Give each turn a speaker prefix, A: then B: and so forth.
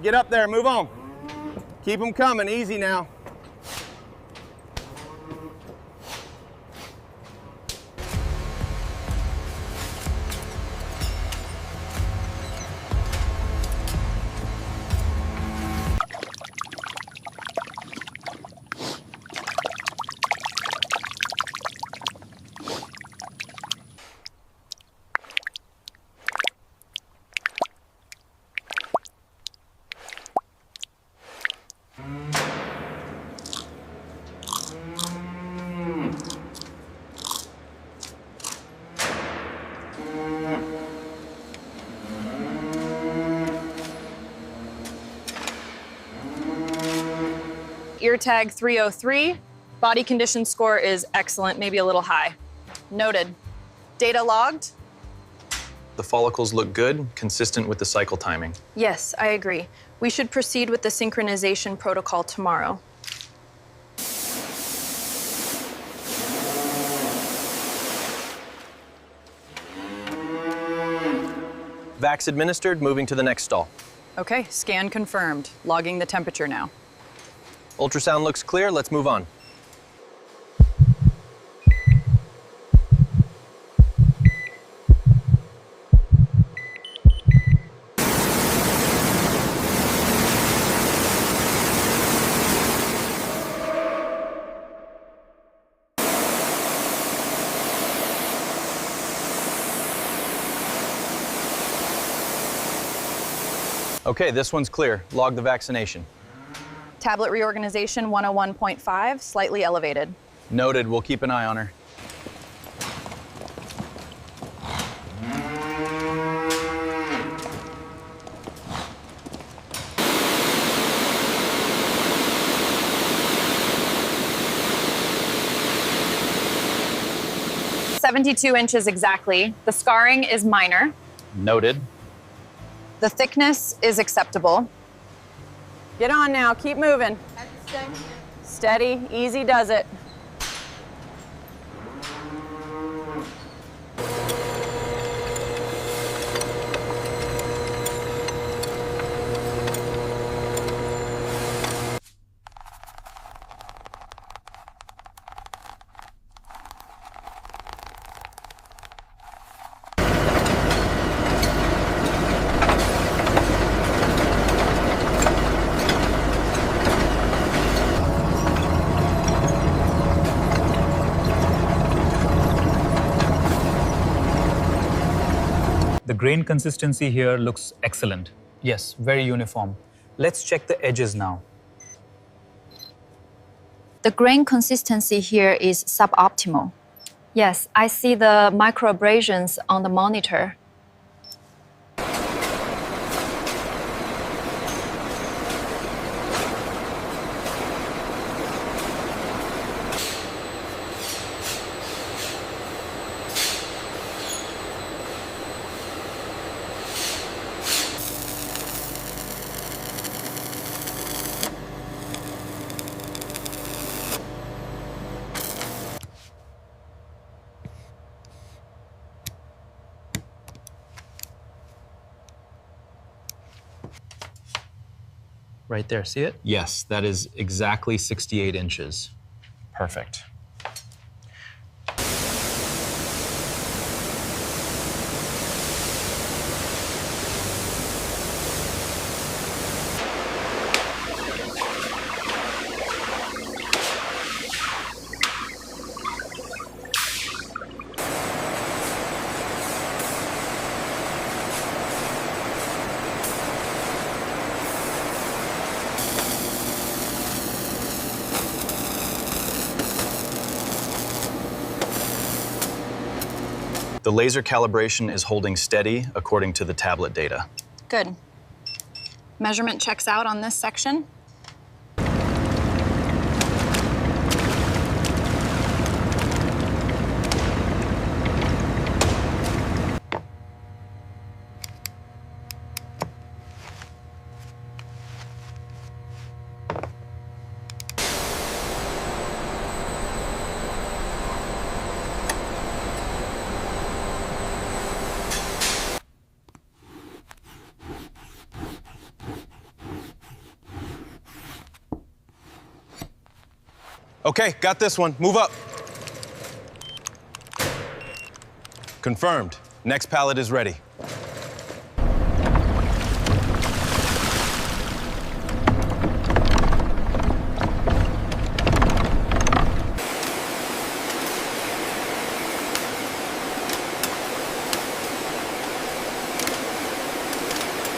A: Get up there, move on. Keep them coming, easy now.
B: Ear tag 303. Body condition score is excellent, maybe a little high. Noted. Data logged?
C: The follicles look good, consistent with the cycle timing.
B: Yes, I agree. We should proceed with the synchronization protocol tomorrow.
C: Vax administered, moving to the next stall.
B: Okay, scan confirmed. Logging the temperature now.
C: Ultrasound looks clear, let's move on. Okay, this one's clear. Log the vaccination.
B: Tablet reorganization 101.5, slightly elevated.
C: Noted, we'll keep an eye on her.
B: .72 inches exactly. The scarring is minor.
C: Noted.
B: The thickness is acceptable. Get on now, keep moving. Steady, easy does it.
D: The grain consistency here looks excellent. Yes, very uniform. Let's check the edges now.
E: The grain consistency here is suboptimal. Yes, I see the microabrasions on the monitor.
C: Right there, see it? Yes, that is exactly 68 inches. Perfect. The laser calibration is holding steady according to the tablet data.
B: Good. Measurement checks out on this section.
A: Okay, got this one. Move up. Confirmed. Next pallet is ready.